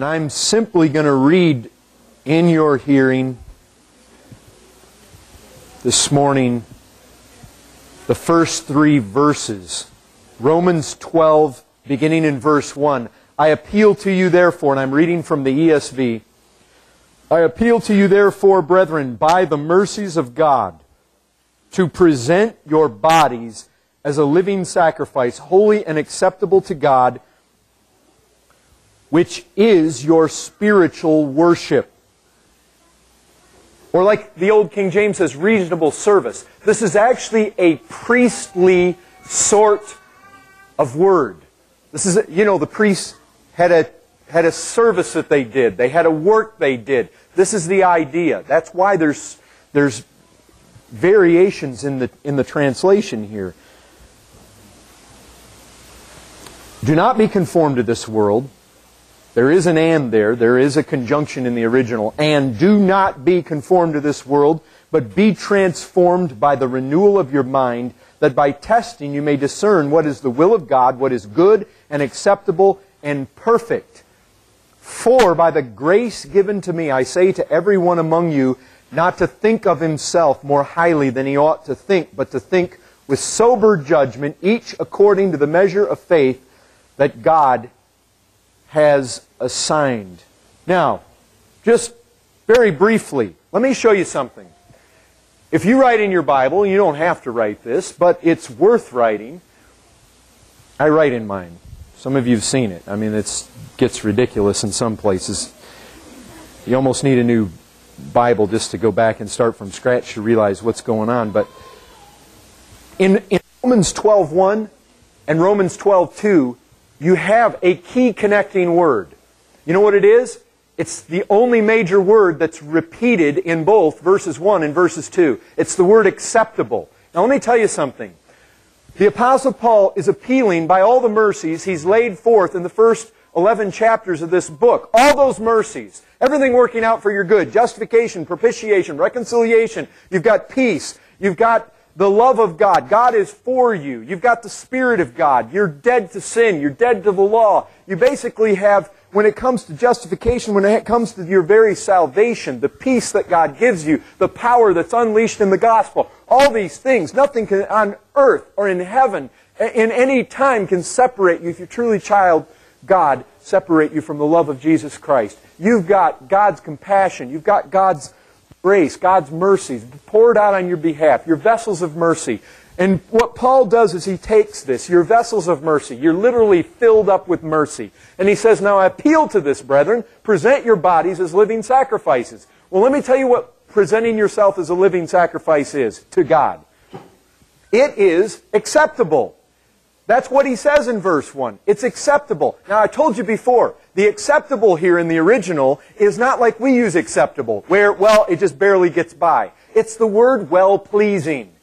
And I'm simply going to read in your hearing this morning the first 3 verses. Romans 12, beginning in verse 1. I appeal to you therefore, and I'm reading from the ESV. I appeal to you therefore, brethren, by the mercies of God, to present your bodies as a living sacrifice, holy and acceptable to God, which is your spiritual worship. Or like the old King James says, reasonable service. This is actually a priestly sort of word. This is, the priests had a service that they did. They had a work they did. This is the idea. That's why there's variations in the translation here. Do not be conformed to this world. There is an and there. There is a conjunction in the original. And do not be conformed to this world, but be transformed by the renewal of your mind, that by testing you may discern what is the will of God, what is good and acceptable and perfect. For by the grace given to me, I say to everyone among you, not to think of himself more highly than he ought to think, but to think with sober judgment, each according to the measure of faith that God has assigned. Now, just very briefly, let me show you something. If you write in your Bible, you don't have to write this, but it's worth writing. I write in mine. Some of you have seen it. I mean, it gets ridiculous in some places. You almost need a new Bible just to go back and start from scratch to realize what's going on. But in Romans 12:1 and Romans 12:2, you have a key connecting word. You know what it is? It's the only major word that's repeated in both verses 1 and verses 2. It's the word acceptable. Now let me tell you something. The Apostle Paul is appealing by all the mercies he's laid forth in the first 11 chapters of this book. All those mercies. Everything working out for your good. Justification, propitiation, reconciliation. You've got peace. You've got the love of God. God is for you. You've got the Spirit of God. You're dead to sin. You're dead to the law. You basically have, when it comes to justification, when it comes to your very salvation, the peace that God gives you, the power that's unleashed in the gospel, all these things, nothing can, on earth or in heaven, in any time can separate you, if you're truly child God, separate you from the love of Jesus Christ. You've got God's compassion. You've got God's grace, God's mercies poured out on your behalf. Your vessels of mercy. And what Paul does is he takes this, your vessels of mercy. You're literally filled up with mercy. And he says, now I appeal to this, brethren, present your bodies as living sacrifices. Well, let me tell you what presenting yourself as a living sacrifice is to God. It is acceptable. That's what he says in verse 1. It's acceptable. Now, I told you before, the acceptable here in the original is not like we use acceptable, where, well, it just barely gets by. It's the word well-pleasing.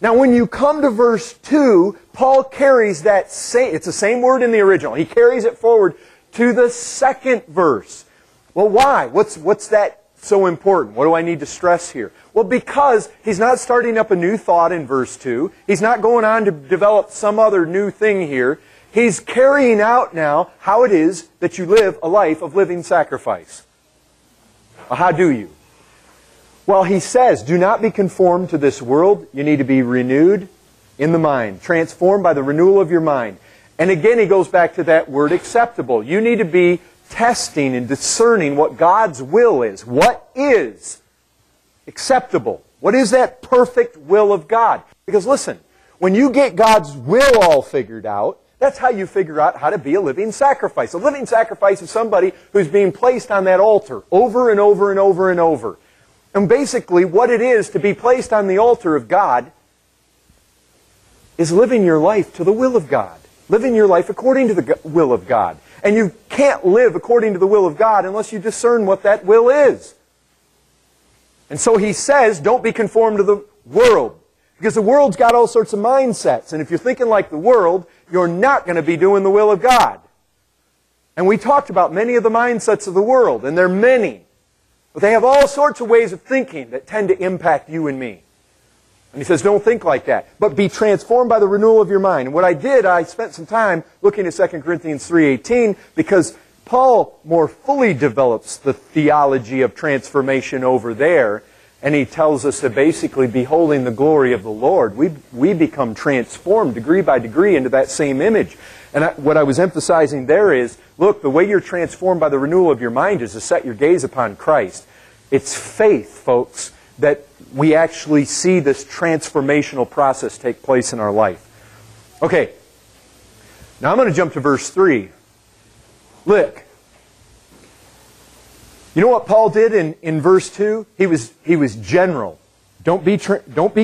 Now, when you come to verse 2, Paul carries that same, it's the same word in the original. He carries it forward to the second verse. Well, why? What's that so important? What do I need to stress here? Well, because he's not starting up a new thought in verse 2. He's not going on to develop some other new thing here. He's carrying out now how it is that you live a life of living sacrifice. Well, how do you? Well, he says, do not be conformed to this world. You need to be renewed in the mind, transformed by the renewal of your mind. And again, he goes back to that word acceptable. You need to be testing and discerning what God's will is. What is acceptable? What is that perfect will of God? Because listen, when you get God's will all figured out, that's how you figure out how to be a living sacrifice. A living sacrifice is somebody who's being placed on that altar over and over and over and over. And basically what it is to be placed on the altar of God is living your life to the will of God. Living your life according to the will of God. And you can't live according to the will of God unless you discern what that will is. And so he says, don't be conformed to the world. Because the world's got all sorts of mindsets. And if you're thinking like the world, you're not going to be doing the will of God. And we talked about many of the mindsets of the world, and they're many. But they have all sorts of ways of thinking that tend to impact you and me. And he says, don't think like that, but be transformed by the renewal of your mind. And what I did, I spent some time looking at 2 Corinthians 3:18, because Paul more fully develops the theology of transformation over there, and he tells us that basically, beholding the glory of the Lord, we become transformed degree by degree into that same image. And what I was emphasizing there is, look, the way you're transformed by the renewal of your mind is to set your gaze upon Christ. It's faith, folks, that we actually see this transformational process take place in our life. Okay, now I'm going to jump to verse 3. Look, you know what Paul did in verse 2? He was general. Don't be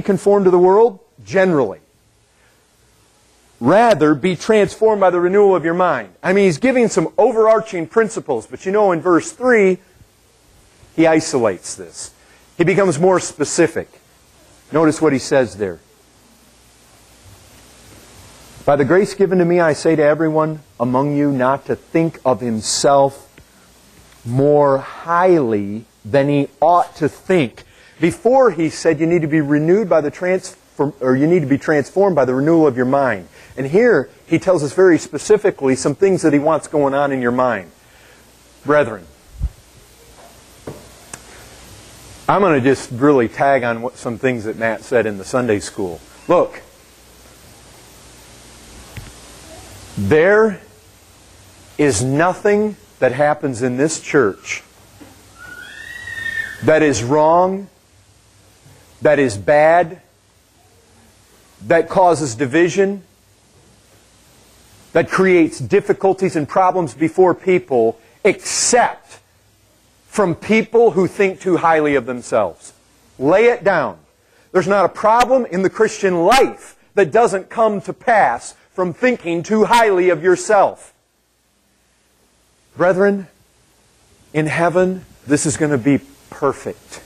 conformed to the world, generally. Rather, be transformed by the renewal of your mind. I mean, he's giving some overarching principles, but you know, in verse 3, he isolates this. He becomes more specific. Notice what he says there. By the grace given to me, I say to everyone among you not to think of himself more highly than he ought to think. Before he said you need to be renewed by you need to be transformed by the renewal of your mind. And here he tells us very specifically some things that he wants going on in your mind. Brethren, I'm going to just really tag on some things that Matt said in the Sunday school. Look, there is nothing that happens in this church that is wrong, that is bad, that causes division, that creates difficulties and problems before people, except from people who think too highly of themselves. Lay it down. There's not a problem in the Christian life that doesn't come to pass from thinking too highly of yourself. Brethren, in heaven, this is going to be perfect.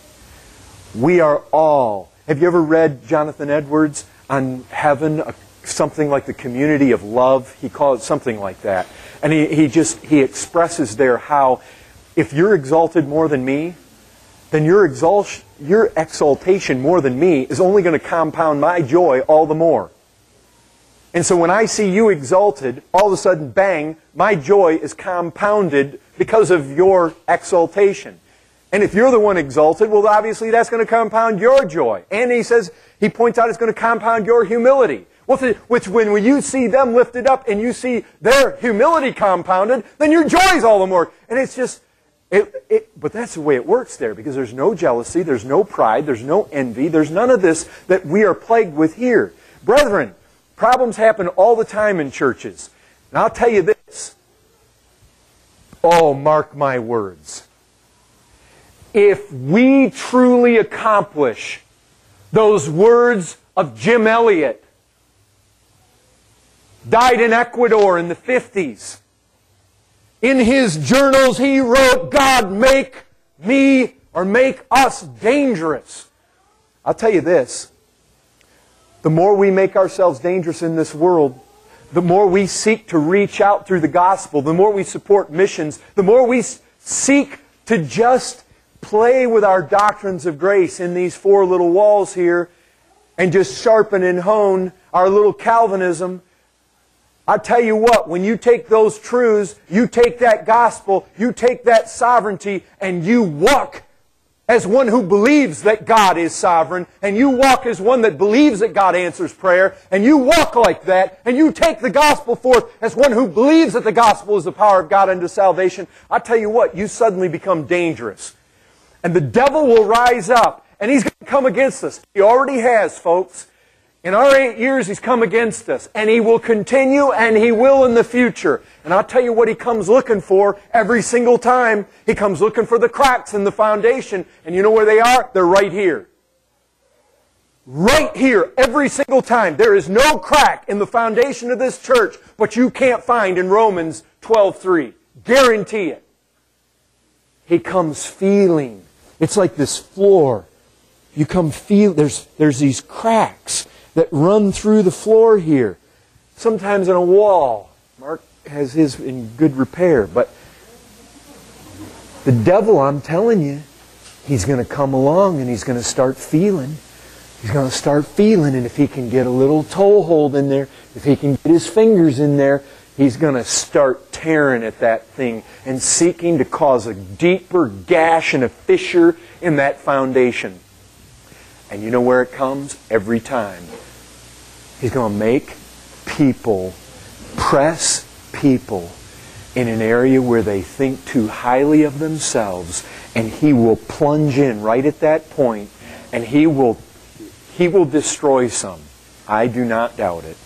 We are all... Have you ever read Jonathan Edwards on heaven, something like the community of love? He calls it something like that. And he expresses there how if you're exalted more than me, then your exaltation more than me is only going to compound my joy all the more. And so when I see you exalted, all of a sudden, bang, my joy is compounded because of your exaltation. And if you're the one exalted, well, obviously that's going to compound your joy. And he points out it's going to compound your humility. Which when you see them lifted up and you see their humility compounded, then your joy is all the more. And it's just, but that's the way it works there, because there's no jealousy, there's no pride, there's no envy, there's none of this that we are plagued with here. Brethren, problems happen all the time in churches. And I'll tell you this. Oh, mark my words. If we truly accomplish those words of Jim Elliot, died in Ecuador in the 50s. In his journals he wrote, God, make us dangerous. I'll tell you this. The more we make ourselves dangerous in this world, the more we seek to reach out through the gospel, the more we support missions, the more we seek to just play with our doctrines of grace in these four little walls here and just sharpen and hone our little Calvinism. I tell you what, when you take those truths, you take that gospel, you take that sovereignty, and you walk as one who believes that God is sovereign, and you walk as one that believes that God answers prayer, and you walk like that, and you take the gospel forth as one who believes that the gospel is the power of God unto salvation, I tell you what, you suddenly become dangerous. And the devil will rise up, and he's going to come against us. He already has, folks. In our 8 years, he's come against us. And he will continue, and he will in the future. And I'll tell you what he comes looking for every single time. He comes looking for the cracks in the foundation. And you know where they are? They're right here. Right here, every single time. There is no crack in the foundation of this church, but you can't find in Romans 12:3. Guarantee it. He comes feeling. It's like this floor. You come feel, there's these cracks that run through the floor here. Sometimes in a wall. Mark has his in good repair. But the devil, I'm telling you, he's going to come along and he's going to start feeling. He's going to start feeling, and if he can get a little toehold in there, if he can get his fingers in there, he's going to start tearing at that thing and seeking to cause a deeper gash and a fissure in that foundation. And you know where it comes? Every time. He's going to make people, press people in an area where they think too highly of themselves, and He will plunge in right at that point, and He will destroy some. I do not doubt it.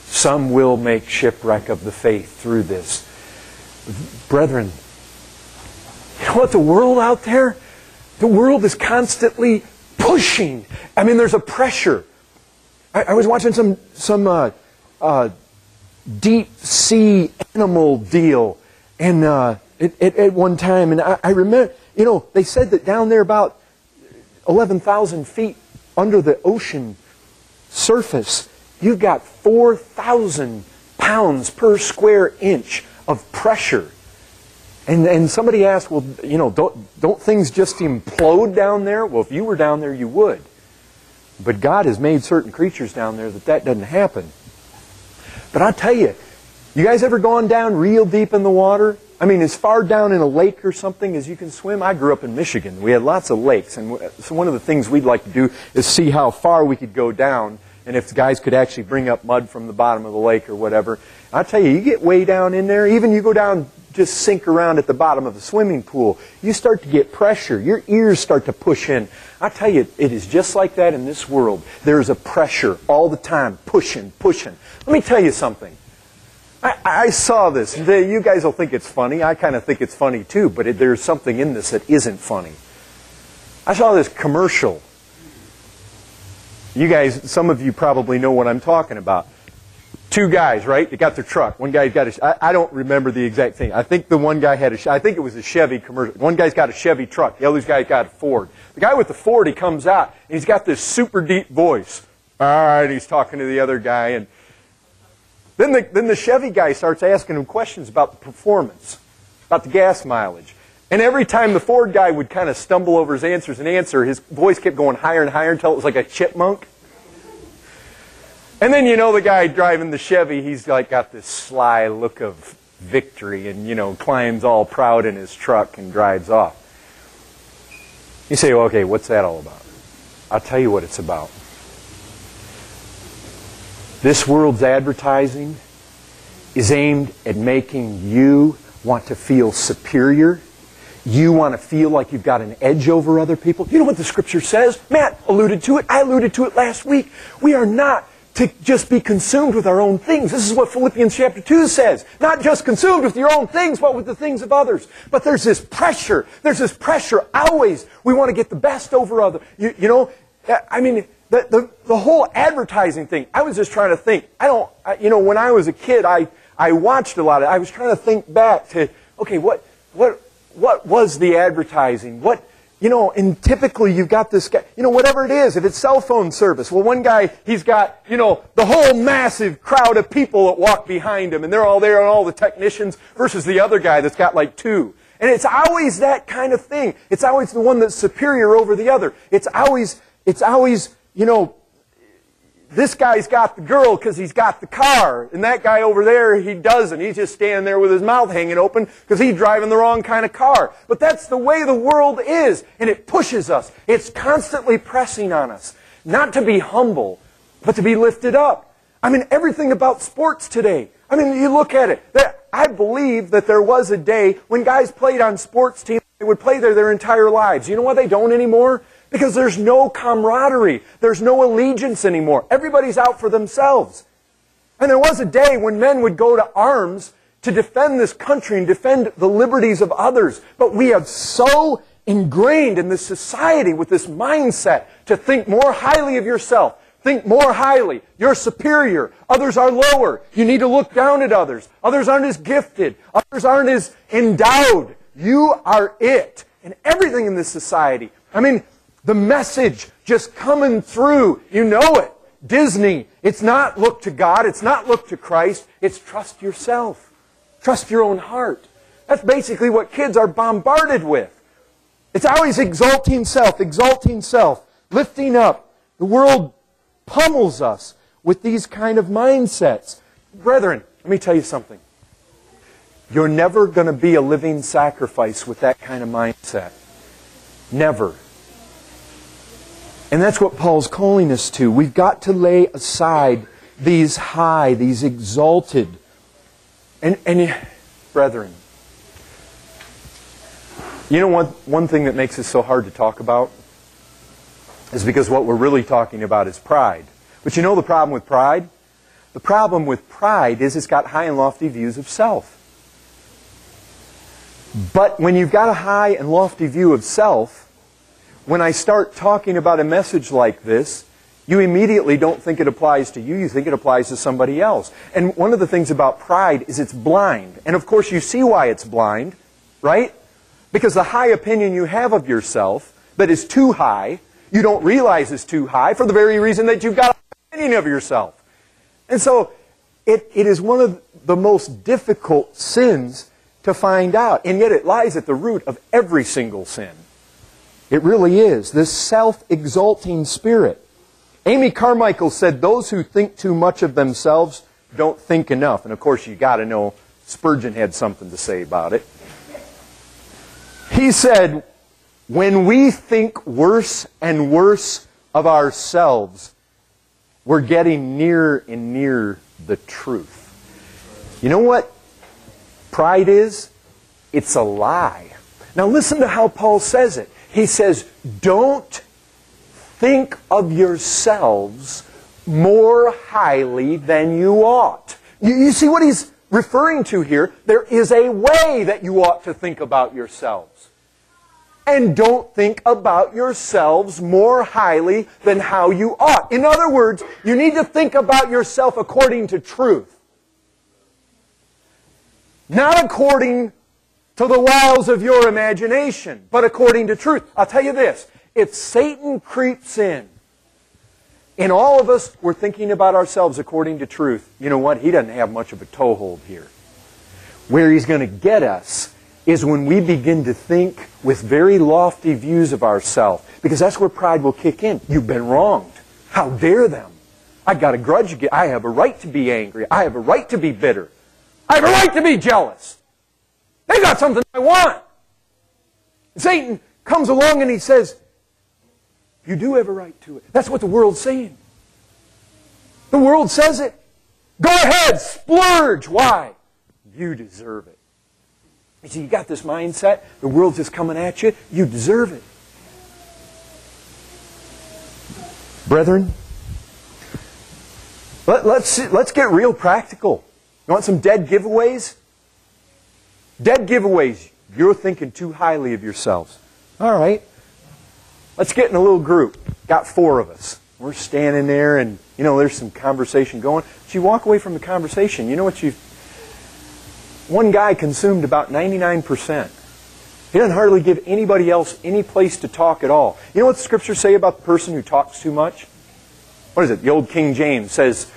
Some will make shipwreck of the faith through this. Brethren, you know what, the world out there, the world is constantly pushing. I mean, there's a pressure. I was watching some deep sea animal deal and at one time, and I remember, you know, they said that down there about 11,000 feet under the ocean surface, you've got 4,000 pounds per square inch of pressure. And somebody asked, well, you know, don't things just implode down there? Well, if you were down there, you would. But God has made certain creatures down there that doesn't happen. But I'll tell you, you guys ever gone down real deep in the water? I mean, as far down in a lake or something as you can swim? I grew up in Michigan. We had lots of lakes. And so one of the things we'd like to do is see how far we could go down, and if the guys could actually bring up mud from the bottom of the lake or whatever. I'll tell you, you get way down in there, even you go down, just sink around at the bottom of the swimming pool, you start to get pressure. Your ears start to push in. I tell you, it is just like that in this world. There's a pressure all the time, pushing. Let me tell you something. I saw this. You guys will think it's funny. I kind of think it's funny too, but there's something in this that isn't funny. I saw this commercial. You guys, some of you probably know what I'm talking about. Two guys, right? They got their truck. One guy's got I don't remember the exact thing. I think the one guy had I think it was a Chevy commercial. One guy's got a Chevy truck. The other guy's got a Ford. The guy with the Ford, he comes out, and he's got this super deep voice. All right, he's talking to the other guy, and then the Chevy guy starts asking him questions about the performance, about the gas mileage. And every time the Ford guy would kind of stumble over his answers and answer, his voice kept going higher and higher until it was like a chipmunk. And then, you know, the guy driving the Chevy, he's like got this sly look of victory and, you know, climbs all proud in his truck and drives off. You say, well, okay, what's that all about? I'll tell you what it's about. This world's advertising is aimed at making you want to feel superior. You want to feel like you've got an edge over other people. You know what the Scripture says? Matt alluded to it. I alluded to it last week. We are not to just be consumed with our own things. This is what Philippians chapter 2 says. Not just consumed with your own things, but with the things of others. But there's this pressure. There's this pressure always. We want to get the best over others. You know, I mean, the whole advertising thing, I was just trying to think. You know, when I was a kid, I watched a lot of it. I was trying to think back to, okay, what was the advertising? You know, and typically you've got this guy, you know, whatever it is, if it's cell phone service, well, one guy, he's got, you know, the whole massive crowd of people that walk behind him, and they're all there, and all the technicians, versus the other guy that's got like two. And it's always that kind of thing. It's always the one that's superior over the other. It's always, you know, this guy's got the girl because he's got the car, and that guy over there, he doesn't. He's just standing there with his mouth hanging open because he's driving the wrong kind of car. But that's the way the world is, and it pushes us. It's constantly pressing on us, not to be humble, but to be lifted up. I mean, everything about sports today. I mean, you look at it. I believe that there was a day when guys played on sports teams, they would play there their entire lives. You know why they don't anymore? Because there's no camaraderie. There's no allegiance anymore. Everybody's out for themselves. And there was a day when men would go to arms to defend this country and defend the liberties of others. But we have so ingrained in this society with this mindset to think more highly of yourself. Think more highly. You're superior. Others are lower. You need to look down at others. Others aren't as gifted. Others aren't as endowed. You are it. And everything in this society. I mean, the message just coming through, you know it. Disney, it's not look to God, it's not look to Christ, it's trust yourself. Trust your own heart. That's basically what kids are bombarded with. It's always exalting self, lifting up. The world pummels us with these kind of mindsets. Brethren, let me tell you something. You're never going to be a living sacrifice with that kind of mindset. Never. And that's what Paul's calling us to. We've got to lay aside these high, these exalted. And brethren, you know one thing that makes this so hard to talk about is because what we're really talking about is pride. But you know the problem with pride? The problem with pride is it's got high and lofty views of self. But when you've got a high and lofty view of self, when I start talking about a message like this, you immediately don't think it applies to you. You think it applies to somebody else. And one of the things about pride is it's blind. And of course you see why it's blind, right? Because the high opinion you have of yourself that is too high, you don't realize is too high for the very reason that you've got an opinion of yourself. And so it is one of the most difficult sins to find out. And yet it lies at the root of every single sin. It really is. This self-exalting spirit. Amy Carmichael said, those who think too much of themselves don't think enough. And of course you got to know Spurgeon had something to say about it. He said, when we think worse and worse of ourselves, we're getting nearer and nearer the truth. You know what pride is? It's a lie. Now listen to how Paul says it. He says, don't think of yourselves more highly than you ought. You see what he's referring to here? There is a way that you ought to think about yourselves. And don't think about yourselves more highly than how you ought. In other words, you need to think about yourself according to truth. Not according to the wiles of your imagination, but according to truth. I'll tell you this, if Satan creeps in all of us, we're thinking about ourselves according to truth, you know what? He doesn't have much of a toehold here. Where he's going to get us is when we begin to think with very lofty views of ourselves. Because that's where pride will kick in. You've been wronged. How dare them? I've got a grudge against. I have a right to be angry. I have a right to be bitter. I have a right to be jealous. They got something I want. Satan comes along and he says, you do have a right to it. That's what the world's saying. The world says it. Go ahead, splurge. Why? You deserve it. You see, you got this mindset, the world's just coming at you, you deserve it. Brethren, let's get real practical. You want some dead giveaways? Dead giveaways. You're thinking too highly of yourselves. All right. Let's get in a little group. Got 4 of us. We're standing there and, you know, there's some conversation going. But you walk away from the conversation, you know what you... One guy consumed about 99%. He doesn't hardly give anybody else any place to talk at all. You know what the Scriptures say about the person who talks too much? What is it? The old King James says,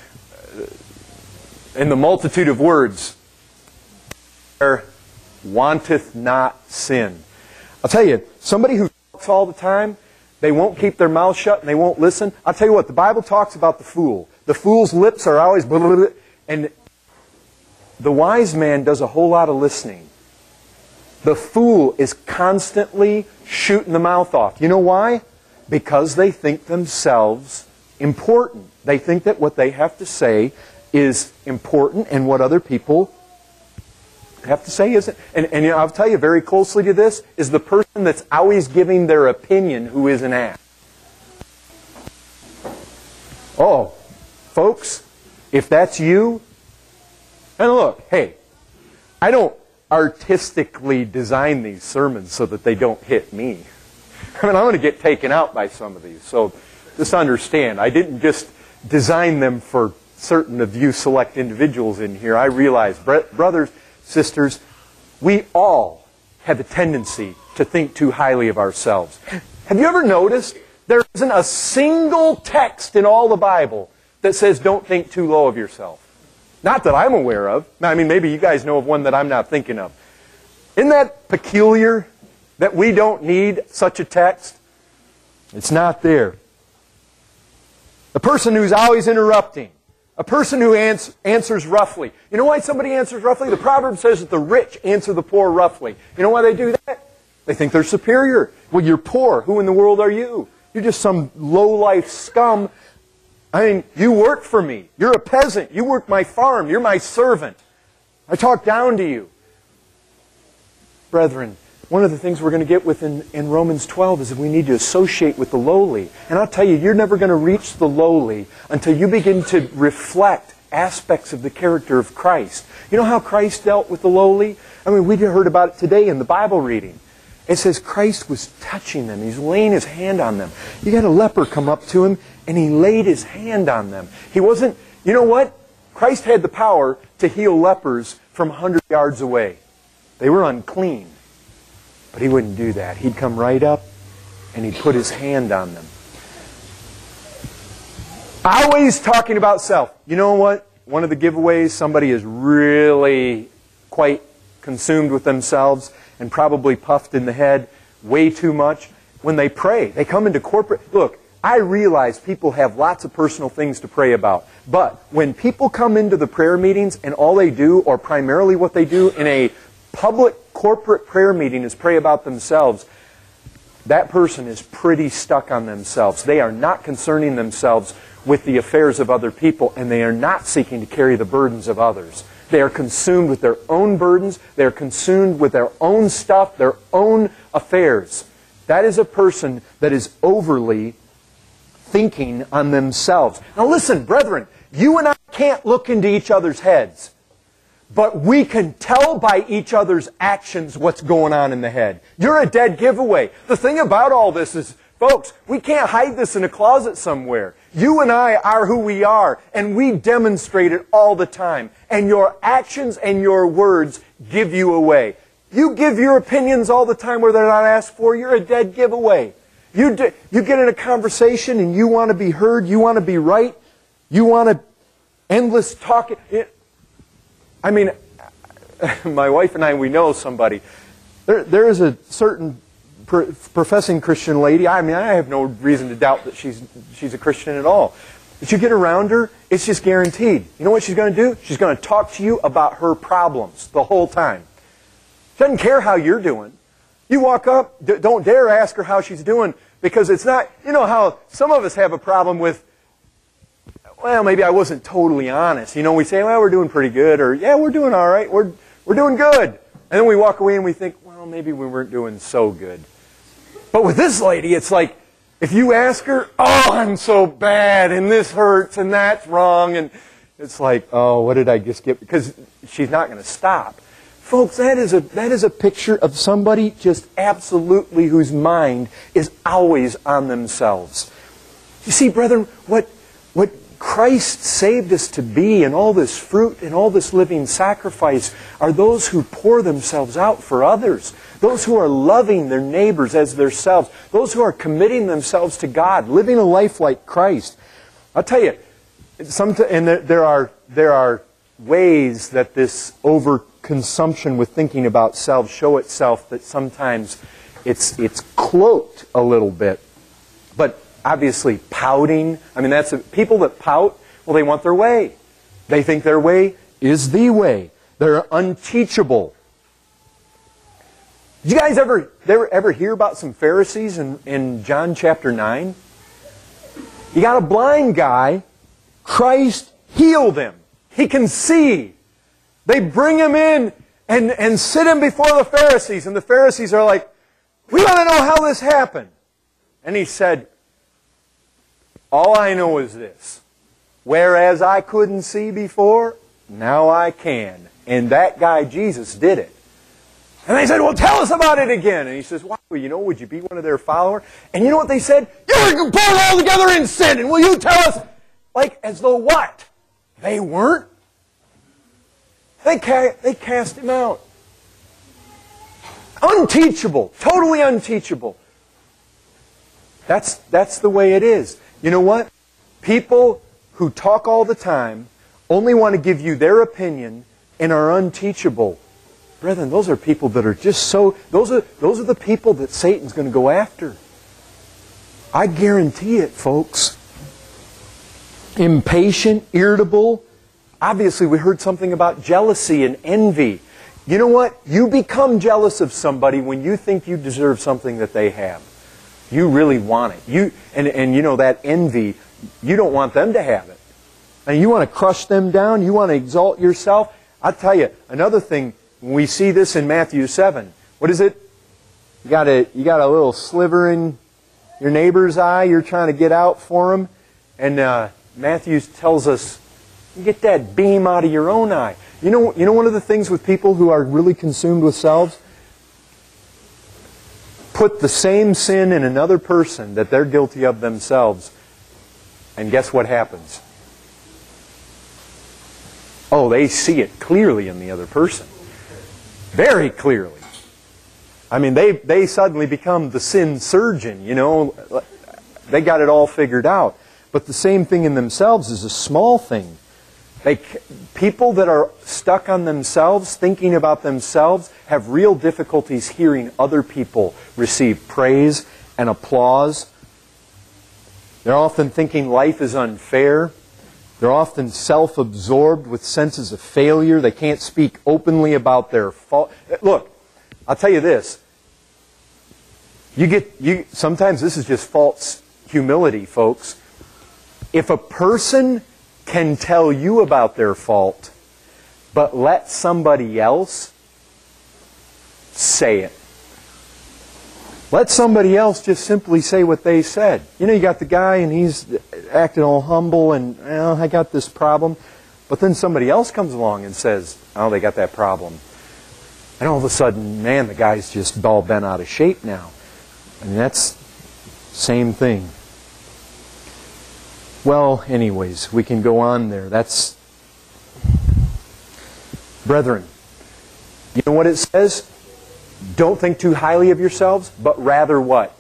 in the multitude of words, there wanteth not sin. I'll tell you, somebody who talks all the time, they won't keep their mouth shut and they won't listen. I'll tell you what, the Bible talks about the fool. The fool's lips are always blah, blah, blah, and the wise man does a whole lot of listening. The fool is constantly shooting the mouth off. You know why? Because they think themselves important. They think that what they have to say is important and what other people have to say isn't. And you know, I'll tell you very closely to this is the person that's always giving their opinion who is an ass. Oh, folks, if that's you, and look, hey, I don't artistically design these sermons so that they don't hit me. I mean, I'm going to get taken out by some of these. So just understand, I didn't just design them for certain of you select individuals in here. I realize, brothers, sisters, we all have a tendency to think too highly of ourselves. Have you ever noticed there isn't a single text in all the Bible that says don't think too low of yourself? Not that I'm aware of. I mean, maybe you guys know of one that I'm not thinking of. Isn't that peculiar that we don't need such a text? It's not there. The person who's always interrupting, A person who answers roughly. You know why somebody answers roughly? The proverb says that the rich answer the poor roughly. You know why they do that? They think they're superior. Well, you're poor. Who in the world are you? You're just some low-life scum. I mean, you work for me. You're a peasant. You work my farm. You're my servant. I talk down to you. Brethren, one of the things we're going to get with in Romans 12 is that we need to associate with the lowly. And I'll tell you, you're never going to reach the lowly until you begin to reflect aspects of the character of Christ. You know how Christ dealt with the lowly? I mean, we heard about it today in the Bible reading. It says Christ was touching them. He's laying His hand on them. You got a leper come up to Him, and He laid His hand on them. He wasn't, you know what? Christ had the power to heal lepers from 100 yards away. They were unclean. But He wouldn't do that. He'd come right up, and He'd put His hand on them. Always talking about self. You know what? One of the giveaways, somebody is really quite consumed with themselves and probably puffed in the head way too much. When they pray, they come into corporate... Look, I realize people have lots of personal things to pray about. But when people come into the prayer meetings and all they do, or primarily what they do in a public corporate prayer meeting is pray about themselves, that person is pretty stuck on themselves. They are not concerning themselves with the affairs of other people, and they are not seeking to carry the burdens of others. They are consumed with their own burdens. They are consumed with their own stuff, their own affairs. That is a person that is overly thinking on themselves. Now listen, brethren, you and I can't look into each other's heads. But we can tell by each other's actions what's going on in the head. You're a dead giveaway. The thing about all this is, folks, we can't hide this in a closet somewhere. You and I are who we are, and we demonstrate it all the time. And your actions and your words give you away. You give your opinions all the time where they're not asked for. You're a dead giveaway. You get in a conversation and you want to be heard. You want to be right. You want to endless talk. I mean, my wife and I, we know somebody. There is a certain professing Christian lady. I mean, I have no reason to doubt that she's a Christian at all. But you get around her, it's just guaranteed. You know what she's going to do? She's going to talk to you about her problems the whole time. She doesn't care how you're doing. You walk up, don't dare ask her how she's doing, because it's not, you know how some of us have a problem with, well, maybe I wasn't totally honest. You know, we say, well, we're doing pretty good, or yeah, we're doing all right, we're doing good. And then we walk away and we think, well, maybe we weren't doing so good. But with this lady, it's like, if you ask her, oh, I'm so bad, and this hurts, and that's wrong, and it's like, oh, what did I just get? Because she's not going to stop. Folks, that is a picture of somebody just absolutely whose mind is always on themselves. You see, brethren, what Christ saved us to be, and all this fruit and all this living sacrifice, are those who pour themselves out for others. Those who are loving their neighbors as themselves. Those who are committing themselves to God, living a life like Christ. I'll tell you, and there are ways that this overconsumption with thinking about self show itself, that sometimes it's cloaked a little bit. But obviously, pouting, I mean, people that pout, well, they want their way. They think their way is the way. They're unteachable. Did you guys ever hear about some Pharisees in John chapter 9? You got a blind guy. Christ healed him. He can see. They bring him in and sit him before the Pharisees. And the Pharisees are like, we want to know how this happened. And he said, all I know is this. Whereas I couldn't see before, now I can. And that guy, Jesus, did it. And they said, well, tell us about it again. And he says, well, would you be one of their followers? And you know what they said? You're born all together in sin, and will you tell us? Like, as though what? They weren't? They cast him out. Unteachable. Totally unteachable. That's the way it is. You know what? People who talk all the time only want to give you their opinion and are unteachable. Brethren, those are people that are just so... Those are the people that Satan's going to go after. I guarantee it, folks. impatient, irritable. Obviously, we heard something about jealousy and envy. You know what? You become jealous of somebody when you think you deserve something that they have. You really want it. And you know, that envy, you don't want them to have it. And you want to crush them down. You want to exalt yourself. I'll tell you, another thing, we see this in Matthew 7. What is it? You got a little sliver in your neighbor's eye. You're trying to get out for him. And Matthew tells us, get that beam out of your own eye. You know one of the things with people who are really consumed with selves? Put the same sin in another person that they're guilty of themselves. And guess what happens? Oh, they see it clearly in the other person. Very clearly. I mean, they suddenly become the sin surgeon, you know. They got it all figured out. But the same thing in themselves is a small thing. People that are stuck on themselves, thinking about themselves, have real difficulties hearing other people receive praise and applause. They're often thinking life is unfair. They're often self-absorbed with senses of failure. They can't speak openly about their fault. Look, I'll tell you this. Sometimes this is just false humility, folks. If a person can tell you about their fault, but let somebody else say it. Let somebody else just simply say what they said. You know, you got the guy and he's acting all humble and, well, I got this problem. But then somebody else comes along and says, oh, they got that problem. And all of a sudden, man, the guy's just all bent out of shape now. And that's the same thing. Well, anyways, we can go on there. That's... Brethren, you know what it says? Don't think too highly of yourselves, but rather what?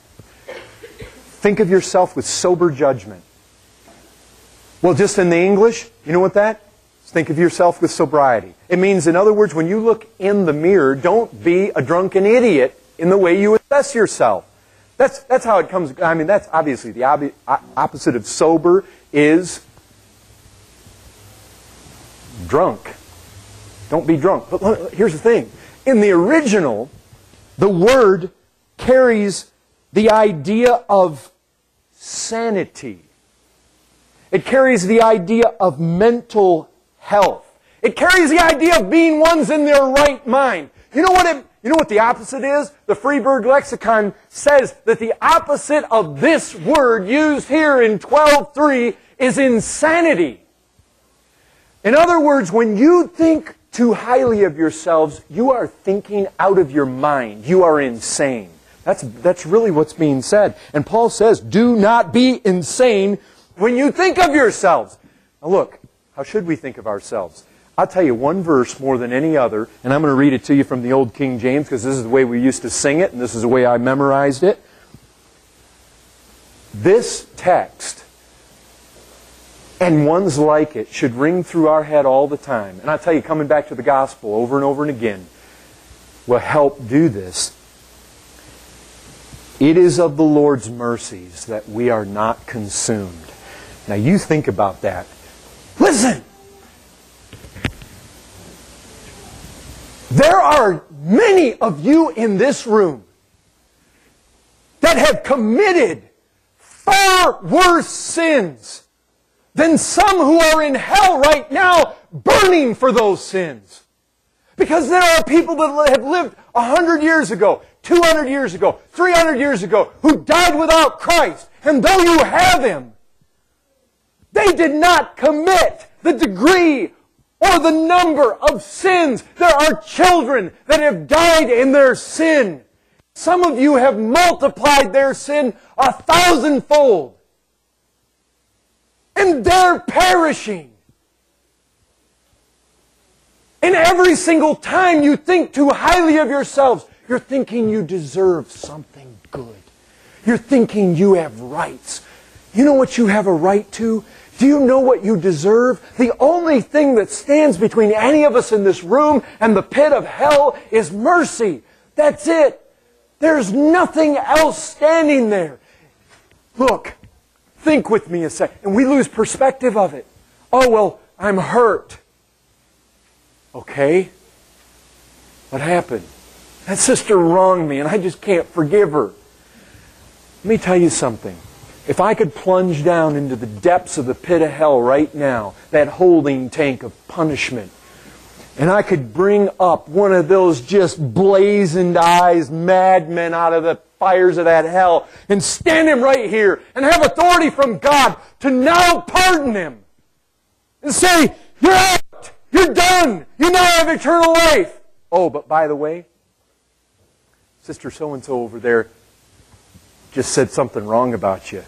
Think of yourself with sober judgment. Well, just in the English, you know what that? Think of yourself with sobriety. It means, in other words, when you look in the mirror, don't be a drunken idiot in the way you assess yourself. That's how it comes. I mean, that's obviously the opposite of sober is drunk. Don't be drunk. But here's the thing. In the original, the word carries the idea of sanity. It carries the idea of mental health. It carries the idea of being ones in their right mind. You know what the opposite is? The Freeburg Lexicon says that the opposite of this word used here in 12:3 is insanity. In other words, when you think too highly of yourselves, you are thinking out of your mind. You are insane. That's really what's being said. And Paul says, do not be insane when you think of yourselves. Now look, how should we think of ourselves? I'll tell you one verse more than any other, and I'm going to read it to you from the old King James, because this is the way we used to sing it, and this is the way I memorized it. This text, and ones like it, should ring through our head all the time. And I'll tell you, coming back to the gospel over and over and again will help do this. It is of the Lord's mercies that we are not consumed. Now you think about that. Listen! There are many of you in this room that have committed far worse sins than some who are in hell right now burning for those sins. Because there are people that have lived 100 years ago, 200 years ago, 300 years ago, who died without Christ. And though you have Him, they did not commit the degree or the number of sins. There are children that have died in their sin. Some of you have multiplied their sin 1,000-fold. And they're perishing. And every single time you think too highly of yourselves, you're thinking you deserve something good. You're thinking you have rights. You know what you have a right to? Do you know what you deserve? The only thing that stands between any of us in this room and the pit of hell is mercy. That's it. There's nothing else standing there. Look, Think with me a second. And we lose perspective of it. Oh, well, I'm hurt. Okay. What happened? That sister wronged me and I just can't forgive her. Let me tell you something. If I could plunge down into the depths of the pit of hell right now, that holding tank of punishment, and I could bring up one of those just blazoned eyes madmen out of the fires of that hell and stand him right here and have authority from God to now pardon him and say, you're out, you're done, you now have eternal life. Oh, but by the way, Sister so-and-so over there just said something wrong about you.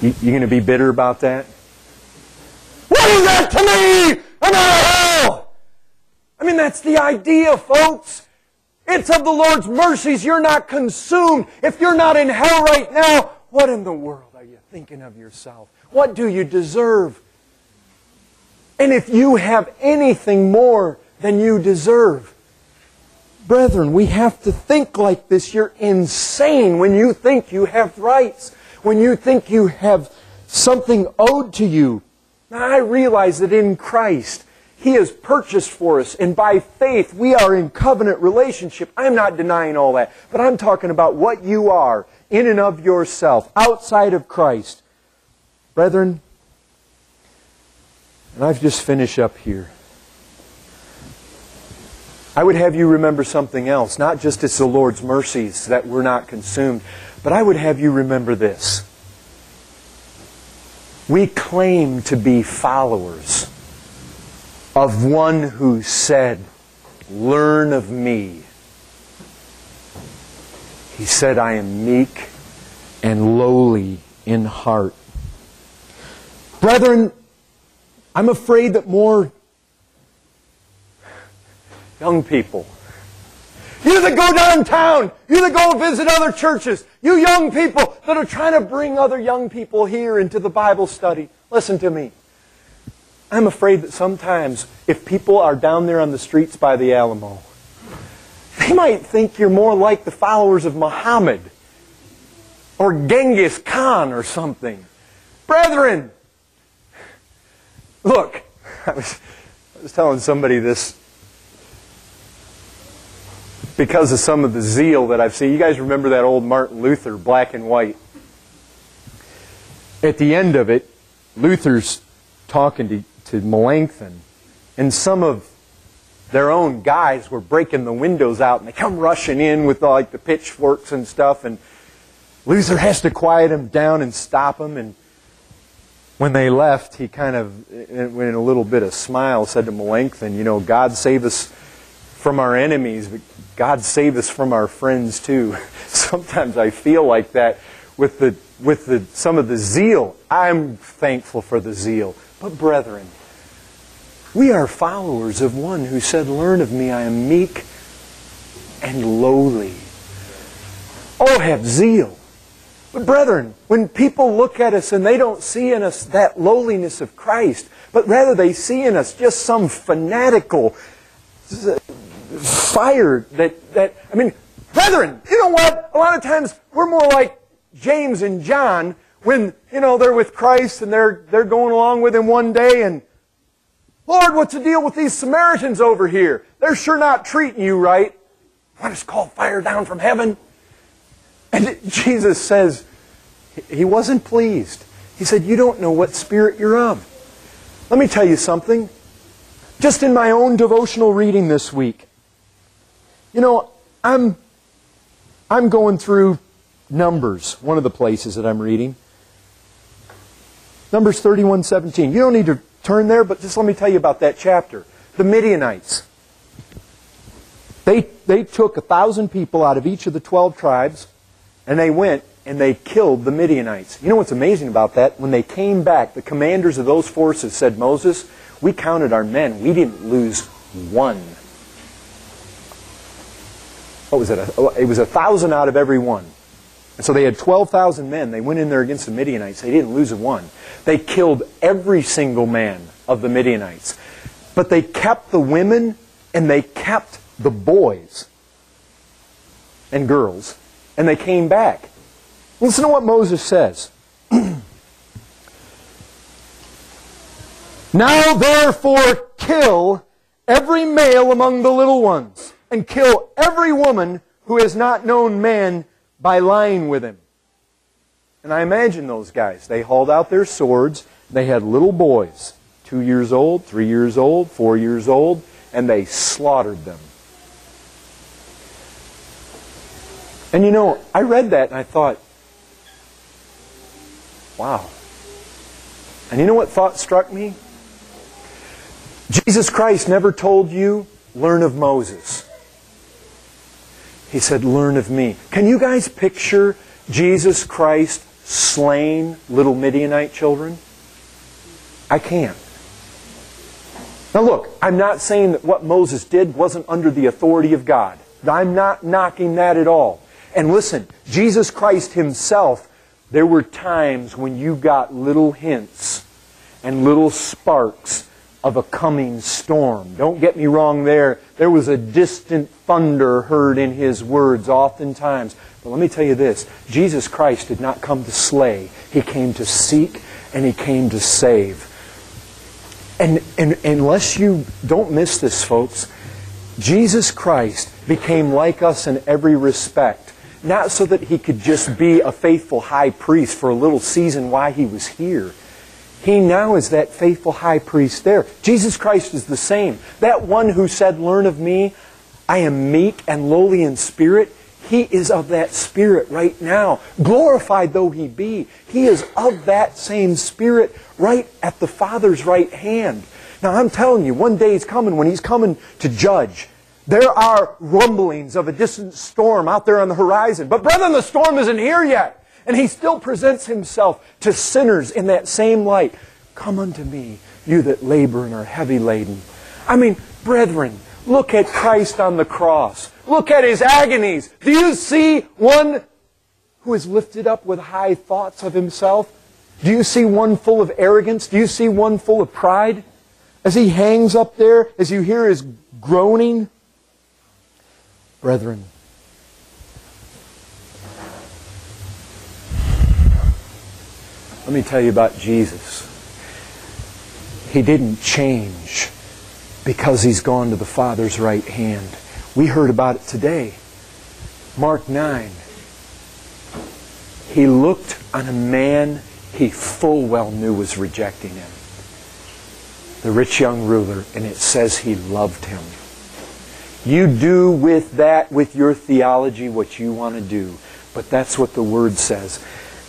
You going to be bitter about that? What is that to me? I'm out of hell! I mean, that's the idea, folks. It's of the Lord's mercies. You're not consumed. If you're not in hell right now, what in the world are you thinking of yourself? What do you deserve? And if you have anything more than you deserve, brethren, we have to think like this. You're insane when you think you have rights, when you think you have something owed to you. Now, I realize that in Christ, He has purchased for us, and by faith, we are in covenant relationship. I'm not denying all that, but I'm talking about what you are in and of yourself, outside of Christ. Brethren, and I've just finished up here. I would have you remember something else. Not just it's the Lord's mercies that we're not consumed, but I would have you remember this. We claim to be followers of one who said, learn of me. He said, I am meek and lowly in heart. Brethren, I'm afraid that more young people, you that go downtown, you that go visit other churches, you young people that are trying to bring other young people here into the Bible study, listen to me. I'm afraid that sometimes if people are down there on the streets by the Alamo, they might think you're more like the followers of Muhammad or Genghis Khan or something. Brethren, look, I was telling somebody this because of some of the zeal that I've seen. You guys remember that old Martin Luther, black and white? At the end of it, Luther's talking to Melanchthon, and some of their own guys were breaking the windows out, and they come rushing in with like the pitchforks and stuff, and Luther has to quiet them down and stop them. And when they left, he kind of, in a little bit of smile, said to Melanchthon, you know, God save us from our enemies, but God save us from our friends too. Sometimes I feel like that with some of the zeal. I'm thankful for the zeal. But brethren, we are followers of one who said, learn of me, I am meek and lowly. Oh, have zeal. But brethren, when people look at us and they don't see in us that lowliness of Christ, but rather they see in us just some fanatical fire that I mean, brethren, you know what? A lot of times we're more like James and John when, you know, they're with Christ and they're going along with Him one day and, Lord, what's the deal with these Samaritans over here? They're sure not treating you right. Want us to call fire down from heaven? And Jesus says, He wasn't pleased. He said, you don't know what spirit you're of. Let me tell you something. Just in my own devotional reading this week, you know, I'm going through Numbers, one of the places that I'm reading. Numbers 31:17. You don't need to turn there, but just let me tell you about that chapter. The Midianites. They took 1,000 people out of each of the 12 tribes, and they went and they killed the Midianites. You know what's amazing about that? When they came back, the commanders of those forces said, Moses, we counted our men. We didn't lose one. What was it? It was 1,000 out of every one. And so they had 12,000 men. They went in there against the Midianites. They didn't lose a one. They killed every single man of the Midianites. But they kept the women and they kept the boys and girls. And they came back. Listen to what Moses says. Now therefore kill every male among the little ones, and kill every woman who has not known man by lying with him. And I imagine those guys. They hauled out their swords. They had little boys, 2 years old, 3 years old, 4 years old, and they slaughtered them. And you know, I read that and I thought, wow. And you know what thought struck me? Jesus Christ never told you, learn of Moses. He said, learn of me. Can you guys picture Jesus Christ slaying little Midianite children? I can't. Now look, I'm not saying that what Moses did wasn't under the authority of God. I'm not knocking that at all. And listen, Jesus Christ Himself, there were times when you got little hints and little sparks of a coming storm. Don't get me wrong there. There was a distant thunder heard in His words oftentimes. But let me tell you this. Jesus Christ did not come to slay. He came to seek and He came to save. And unless you don't miss this, folks, Jesus Christ became like us in every respect. Not so that He could just be a faithful high priest for a little season while He was here. He now is that faithful high priest there. Jesus Christ is the same. That one who said, learn of me, I am meek and lowly in spirit. He is of that spirit right now. Glorified though He be, He is of that same spirit right at the Father's right hand. Now I'm telling you, one day is coming when He's coming to judge. There are rumblings of a distant storm out there on the horizon. But brethren, the storm isn't here yet. And He still presents Himself to sinners in that same light. Come unto me, you that labor and are heavy laden. I mean, brethren, look at Christ on the cross. Look at His agonies. Do you see one who is lifted up with high thoughts of himself? Do you see one full of arrogance? Do you see one full of pride? As He hangs up there, as you hear His groaning? Brethren, let me tell you about Jesus. He didn't change because He's gone to the Father's right hand. We heard about it today. Mark 9. He looked on a man He full well knew was rejecting Him. The rich young ruler, and it says He loved him. You do with that, with your theology, what you want to do. But that's what the Word says.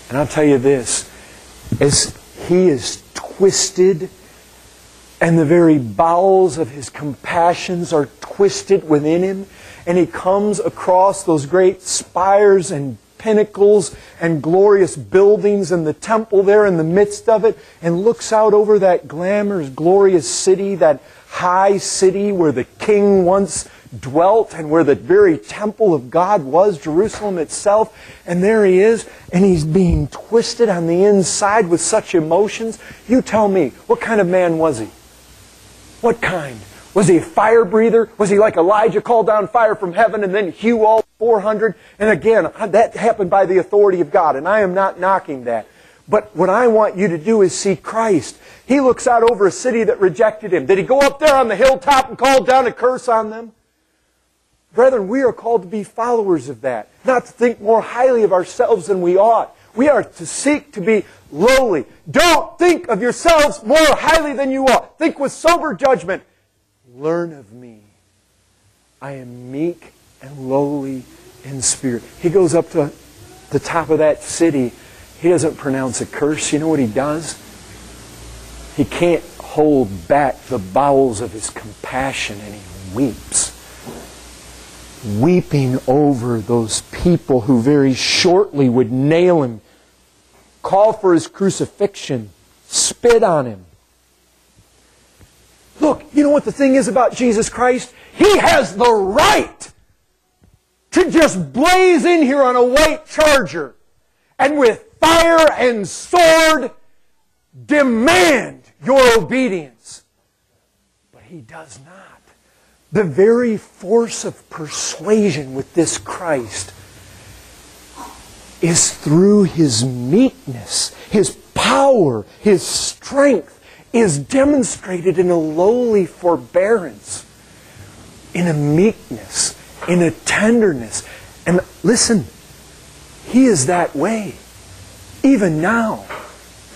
And I'll tell you this. As He is twisted, and the very bowels of His compassions are twisted within Him, and He comes across those great spires and pinnacles and glorious buildings and the temple there in the midst of it, and looks out over that glamorous, glorious city, that high city where the King once dwelt and where the very temple of God was, Jerusalem itself. And there He is, and He's being twisted on the inside with such emotions. You tell me, what kind of man was He? What kind? Was He a fire breather? Was He like Elijah, called down fire from heaven and then hew all 400? And again, that happened by the authority of God, and I am not knocking that. But what I want you to do is see Christ. He looks out over a city that rejected Him. Did He go up there on the hilltop and call down a curse on them? Brethren, we are called to be followers of that. Not to think more highly of ourselves than we ought. We are to seek to be lowly. Don't think of yourselves more highly than you ought. Think with sober judgment. Learn of me. I am meek and lowly in spirit. He goes up to the top of that city. He doesn't pronounce a curse. You know what He does? He can't hold back the bowels of His compassion, and He weeps. Weeping over those people who very shortly would nail Him, call for His crucifixion, spit on Him. Look, you know what the thing is about Jesus Christ? He has the right to just blaze in here on a white charger and with fire and sword demand your obedience. But He does not. The very force of persuasion with this Christ is through His meekness. His power, His strength is demonstrated in a lowly forbearance, in a meekness, in a tenderness. And listen, He is that way. Even now.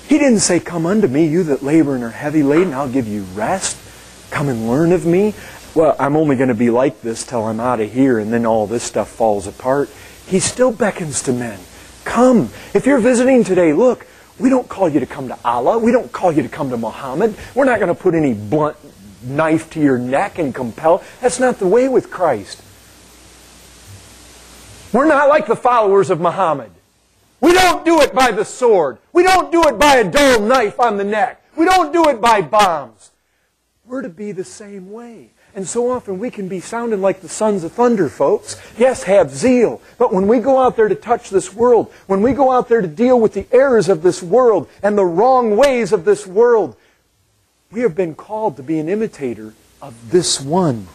He didn't say, "Come unto me, you that labor and are heavy laden, I'll give you rest. Come and learn of me." Well, I'm only going to be like this till I'm out of here, and then all this stuff falls apart. He still beckons to men. Come. If you're visiting today, look, we don't call you to come to Allah. We don't call you to come to Muhammad. We're not going to put any blunt knife to your neck and compel. That's not the way with Christ. We're not like the followers of Muhammad. We don't do it by the sword. We don't do it by a dull knife on the neck. We don't do it by bombs. We're to be the same way. And so often we can be sounding like the sons of thunder, folks. Yes, have zeal. But when we go out there to touch this world, when we go out there to deal with the errors of this world and the wrong ways of this world, we have been called to be an imitator of this one.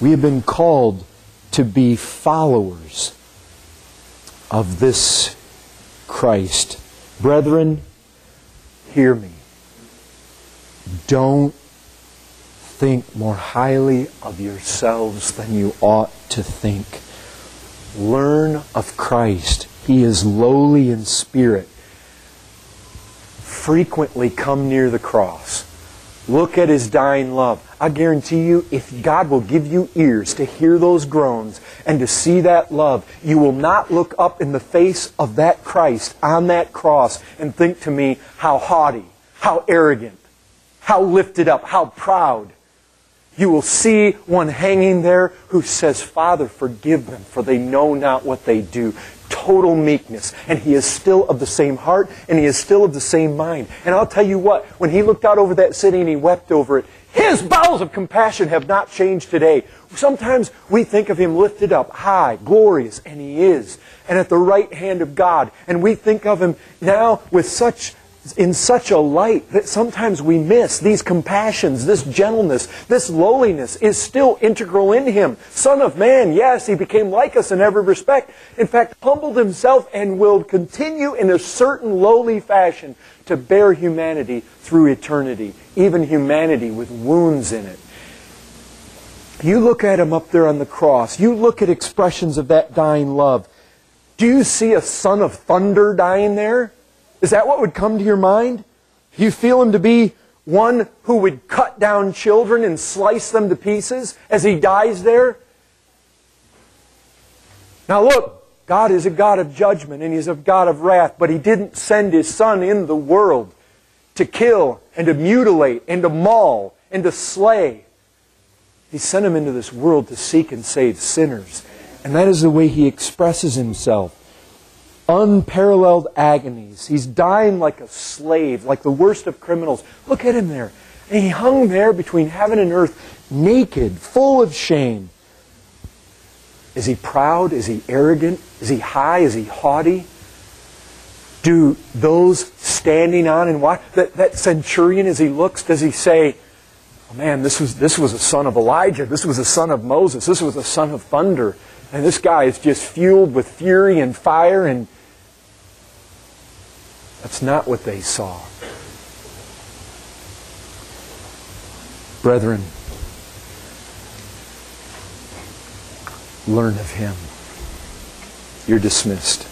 We have been called to be followers of this Christ. Brethren, hear me. Don't think more highly of yourselves than you ought to think. Learn of Christ. He is lowly in spirit. Frequently come near the cross. Look at His dying love. I guarantee you, if God will give you ears to hear those groans and to see that love, you will not look up in the face of that Christ on that cross and think to me, how haughty, how arrogant, how lifted up, how proud. You will see one hanging there who says, "Father, forgive them, for they know not what they do." Total meekness. And He is still of the same heart, and He is still of the same mind. And I'll tell you what, when He looked out over that city and He wept over it, His bowels of compassion have not changed today. Sometimes we think of Him lifted up, high, glorious, and He is. And at the right hand of God. And we think of Him now in such a light that sometimes we miss these compassions, this gentleness, this lowliness is still integral in Him. Son of man, yes, He became like us in every respect. In fact, humbled Himself and will continue in a certain lowly fashion to bear humanity through eternity, even humanity with wounds in it. You look at Him up there on the cross. You look at expressions of that dying love. Do you see a son of thunder dying there? Is that what would come to your mind? You feel Him to be one who would cut down children and slice them to pieces as He dies there? Now look, God is a God of judgment and He's a God of wrath, but He didn't send His Son in the world to kill and to mutilate and to maul and to slay. He sent Him into this world to seek and save sinners. And that is the way He expresses Himself. Unparalleled agonies. He's dying like a slave, like the worst of criminals. Look at Him there. And He hung there between heaven and earth, naked, full of shame. Is He proud? Is He arrogant? Is He high? Is He haughty? Do those standing on and watch, that centurion as he looks, does he say, "Oh man, this was a son of Elijah, this was a son of Moses, this was a son of thunder, and this guy is just fueled with fury and fire," and that's not what they saw. Brethren, learn of Him. You're dismissed.